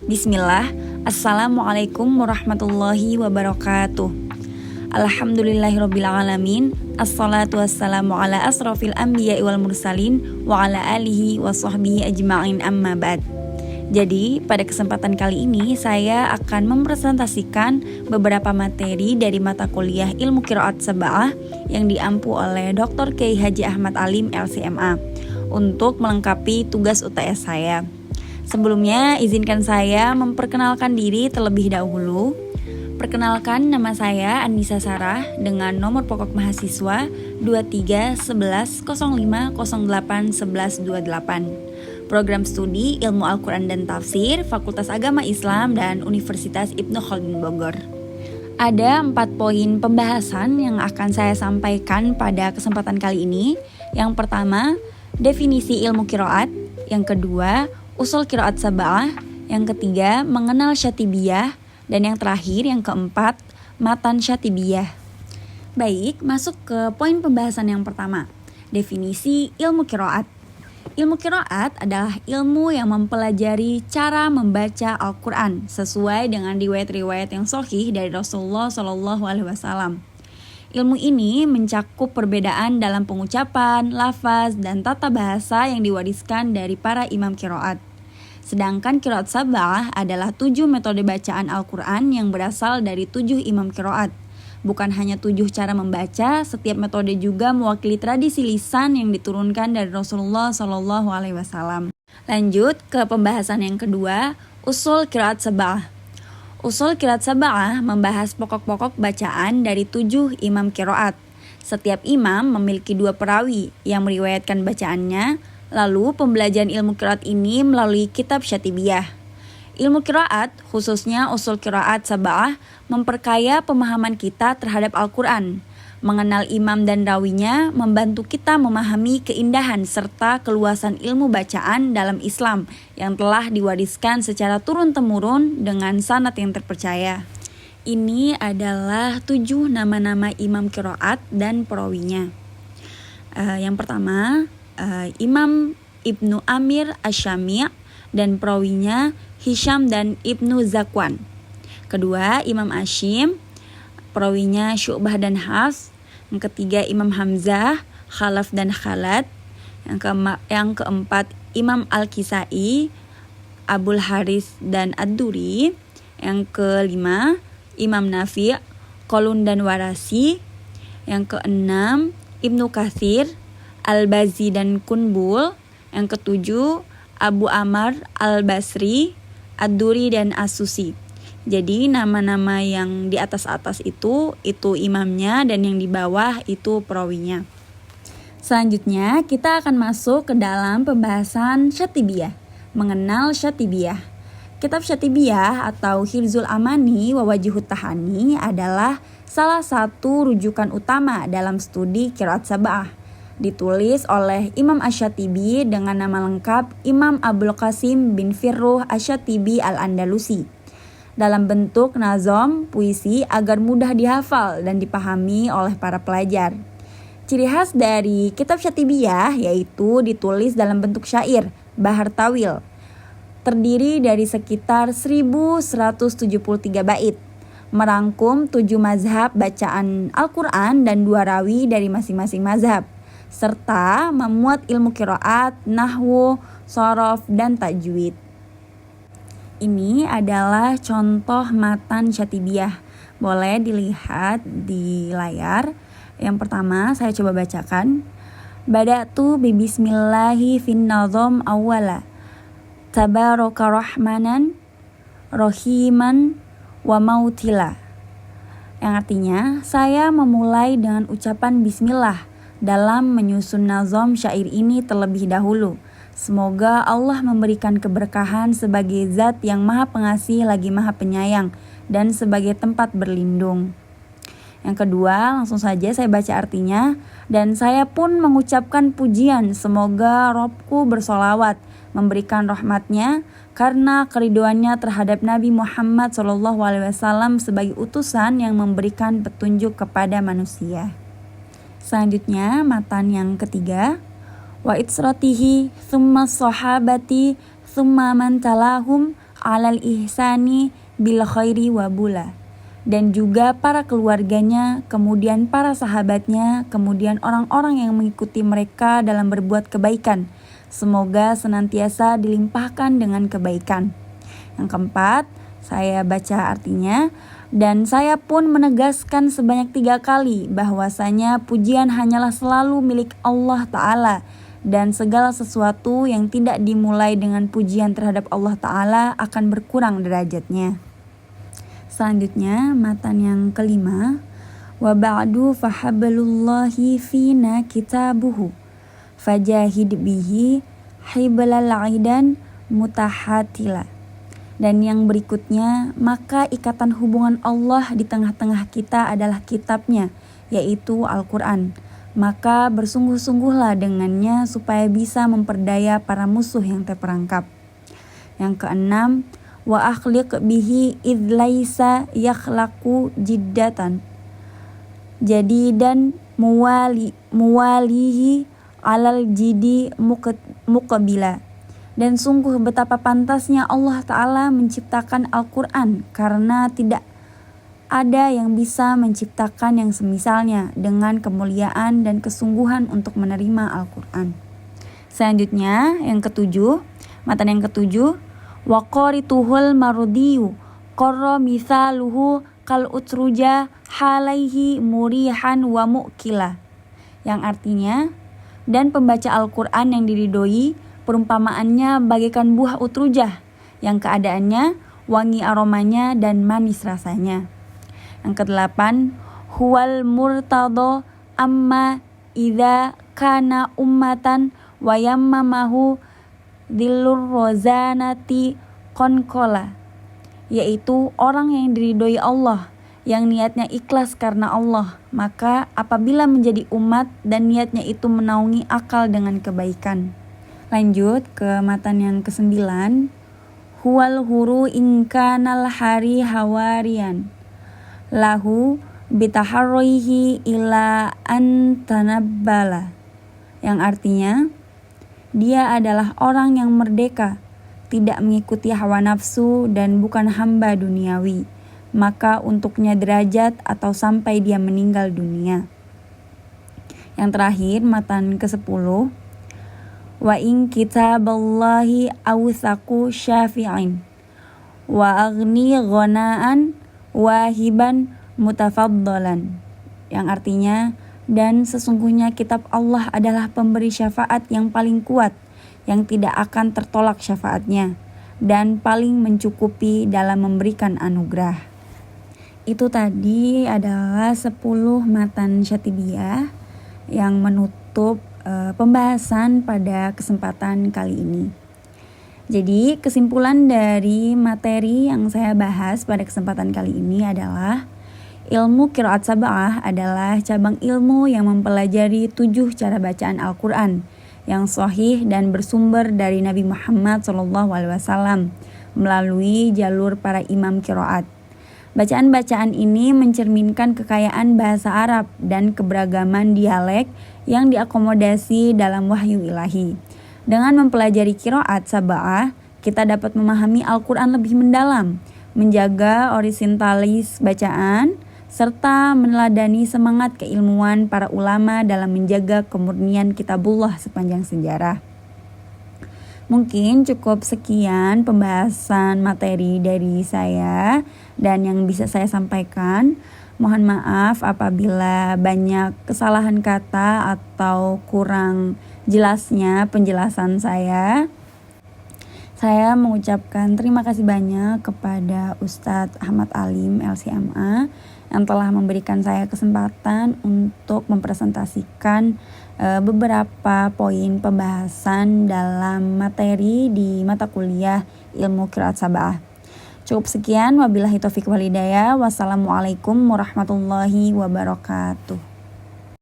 Bismillah. Assalamualaikum warahmatullahi wabarakatuh. Alhamdulillahirrabbilalamin. Assalatu wassalamu ala asrafil anbiya wal mursalin wa ala alihi wa sahbihi ajma'in amma ba'd. Jadi pada kesempatan kali ini saya akan mempresentasikan beberapa materi dari mata kuliah Ilmu Qiraat Sab'ah yang diampu oleh Dr. Kiai Haji Ahmad Alim LCMA untuk melengkapi tugas UTS saya. Sebelumnya izinkan saya memperkenalkan diri terlebih dahulu. Perkenalkan, nama saya Anissa Sarah dengan nomor pokok mahasiswa 231105081128. Program studi Ilmu Al-Quran dan Tafsir Fakultas Agama Islam dan Universitas Ibnu Khaldun Bogor. Ada 4 poin pembahasan yang akan saya sampaikan pada kesempatan kali ini. Yang pertama, definisi ilmu qiraat. Yang kedua, usul qiraat sab'ah. Yang ketiga, mengenal syatibiyah. Dan yang terakhir, yang keempat, matan syatibiyah. Baik, masuk ke poin pembahasan yang pertama. Definisi ilmu qiraat. Ilmu qiraat adalah ilmu yang mempelajari cara membaca Al-Quran sesuai dengan riwayat-riwayat yang sahih dari Rasulullah SAW. Ilmu ini mencakup perbedaan dalam pengucapan, lafaz, dan tata bahasa yang diwariskan dari para imam qiraat. Sedangkan qiraat sab'ah adalah 7 metode bacaan Al-Quran yang berasal dari 7 imam qiraat. Bukan hanya 7 cara membaca, setiap metode juga mewakili tradisi lisan yang diturunkan dari Rasulullah SAW. Lanjut ke pembahasan yang kedua, usul qiraat sab'ah. Usul qiraat sab'ah membahas pokok-pokok bacaan dari 7 imam qiraat. Setiap imam memiliki 2 perawi yang meriwayatkan bacaannya, lalu pembelajaran ilmu qiraat ini melalui kitab syatibiyah. Ilmu qiraat, khususnya usul qiraat sab'ah, memperkaya pemahaman kita terhadap Al-Quran. Mengenal imam dan rawinya membantu kita memahami keindahan serta keluasan ilmu bacaan dalam Islam yang telah diwariskan secara turun-temurun dengan sanad yang terpercaya. Ini adalah 7 nama-nama imam qiraat dan perawinya. Yang pertama, Imam Ibnu Amir Asy-Syami' dan perawinya Hisham dan Ibnu Zakwan. Kedua, Imam Asyim, perawinya Syu'bah dan Hafs. Yang ketiga, Imam Hamzah, Khalaf dan Khalad. Yang keempat, Imam Al-Kisai, Abul Haris dan Ad-Duri. Yang kelima, Imam Nafi', Qalun dan Warasi. Yang keenam, Ibnu Katsir, Al-Bazi dan Kunbul. Yang ketujuh, Abu Amr Al-Basri, Ad-Duri dan As-Susi. Jadi nama-nama yang di atas-atas itu imamnya, dan yang di bawah itu perawinya. Selanjutnya kita akan masuk ke dalam pembahasan syatibiyah. Mengenal syatibiyah. Kitab syatibiyah atau Hirzul Amani wa Wajihut Tahani adalah salah satu rujukan utama dalam studi qiraat sab'ah. Ditulis oleh Imam Asy-Syatibi dengan nama lengkap Imam Abul Qasim bin Firruh Asy-Syatibi Al-Andalusi, dalam bentuk nazom, puisi agar mudah dihafal dan dipahami oleh para pelajar. Ciri khas dari kitab syatibiyah yaitu ditulis dalam bentuk syair, bahar tawil, terdiri dari sekitar 1173 bait, merangkum 7 mazhab bacaan Al-Quran dan 2 rawi dari masing-masing mazhab, serta memuat ilmu qiraat, nahwu, shorof, dan tajwid. Ini adalah contoh matan syatibiyah. Boleh dilihat di layar. Yang pertama saya coba bacakan. Bada'tu bi bismillahi fin nazam awwala. Tabaraka rahmanan rahiman wa mautila. Yang artinya, saya memulai dengan ucapan bismillah dalam menyusun nazam syair ini terlebih dahulu. Semoga Allah memberikan keberkahan sebagai zat yang maha pengasih lagi maha penyayang dan sebagai tempat berlindung. Yang kedua, langsung saja saya baca artinya. Dan saya pun mengucapkan pujian, semoga Robku bersolawat, memberikan rahmatnya karena keriduannya terhadap Nabi Muhammad SAW sebagai utusan yang memberikan petunjuk kepada manusia. Selanjutnya, matan yang ketiga. Wa itsratihi thumma sahabati thumma man talahum alal ihsani bil khairi wa bula. Dan juga para keluarganya, kemudian para sahabatnya, kemudian orang-orang yang mengikuti mereka dalam berbuat kebaikan. Semoga senantiasa dilimpahkan dengan kebaikan. Yang keempat, saya baca artinya. Dan saya pun menegaskan sebanyak 3 kali bahwasanya pujian hanyalah selalu milik Allah Ta'ala. Dan segala sesuatu yang tidak dimulai dengan pujian terhadap Allah Ta'ala akan berkurang derajatnya. Selanjutnya, matan yang kelima. Wa ba'du fahablullahi fina kitabuhu. Fajahid bihi hiblal aidan mutahatila. Dan yang berikutnya, maka ikatan hubungan Allah di tengah-tengah kita adalah kitabnya, yaitu Al-Quran. Maka bersungguh-sungguhlah dengannya supaya bisa memperdaya para musuh yang terperangkap. Yang keenam, wa akhliq bihi idh laisa yakhlaqu jiddatan. Jadi dan muwalihi alal jidi muqabila. Dan sungguh betapa pantasnya Allah Ta'ala menciptakan Al-Quran, karena tidak ada yang bisa menciptakan yang semisalnya dengan kemuliaan dan kesungguhan untuk menerima Al-Quran. Selanjutnya yang ketujuh, matan yang ketujuh, wa qarituhul marudiyu qarra mithaluhu kal utruja halaihi murihan wa mu'kila. Yang artinya, dan pembaca Al-Quran yang diridhoi perumpamaannya bagaikan buah utrujah yang keadaannya wangi aromanya dan manis rasanya. Yang kedelapan, huwal murtado amma idza kana ummatan wa yammamahu dhillur rozanati konkola, yaitu orang yang diridhoi Allah, yang niatnya ikhlas karena Allah, maka apabila menjadi umat dan niatnya itu menaungi akal dengan kebaikan. Lanjut ke matan yang kesembilan. Huwal huru inkanal hari hawarian lahu bitaharroihi ila antanabbala. Yang artinya, dia adalah orang yang merdeka, tidak mengikuti hawa nafsu dan bukan hamba duniawi, maka untuknya derajat atau sampai dia meninggal dunia. Yang terakhir, matan ke-10. Wa in kitaballahi awthaku syafi'in wa agni ghanaan wahiban mutafaddalan. Yang artinya, dan sesungguhnya kitab Allah adalah pemberi syafaat yang paling kuat, yang tidak akan tertolak syafaatnya, dan paling mencukupi dalam memberikan anugerah. Itu tadi adalah 10 matan syatibiyah yang menutup pembahasan pada kesempatan kali ini. Jadi kesimpulan dari materi yang saya bahas pada kesempatan kali ini adalah ilmu qiraat sab'ah adalah cabang ilmu yang mempelajari 7 cara bacaan Al-Quran yang sahih dan bersumber dari Nabi Muhammad SAW melalui jalur para imam qiraat. Bacaan-bacaan ini mencerminkan kekayaan bahasa Arab dan keberagaman dialek yang diakomodasi dalam wahyu ilahi. Dengan mempelajari qiraat sab'ah, kita dapat memahami Al-Quran lebih mendalam, menjaga orisentalis bacaan, serta meneladani semangat keilmuan para ulama dalam menjaga kemurnian kitabullah sepanjang sejarah. Mungkin cukup sekian pembahasan materi dari saya dan yang bisa saya sampaikan. Mohon maaf apabila banyak kesalahan kata atau kurang jelasnya penjelasan saya. Saya mengucapkan terima kasih banyak kepada Ustadz Ahmad Alim LCMA yang telah memberikan saya kesempatan untuk mempresentasikan beberapa poin pembahasan dalam materi di mata kuliah ilmu qiraat sab'ah. Cukup sekian, wabillahi taufiq wal hidayah. Wassalamualaikum warahmatullahi wabarakatuh.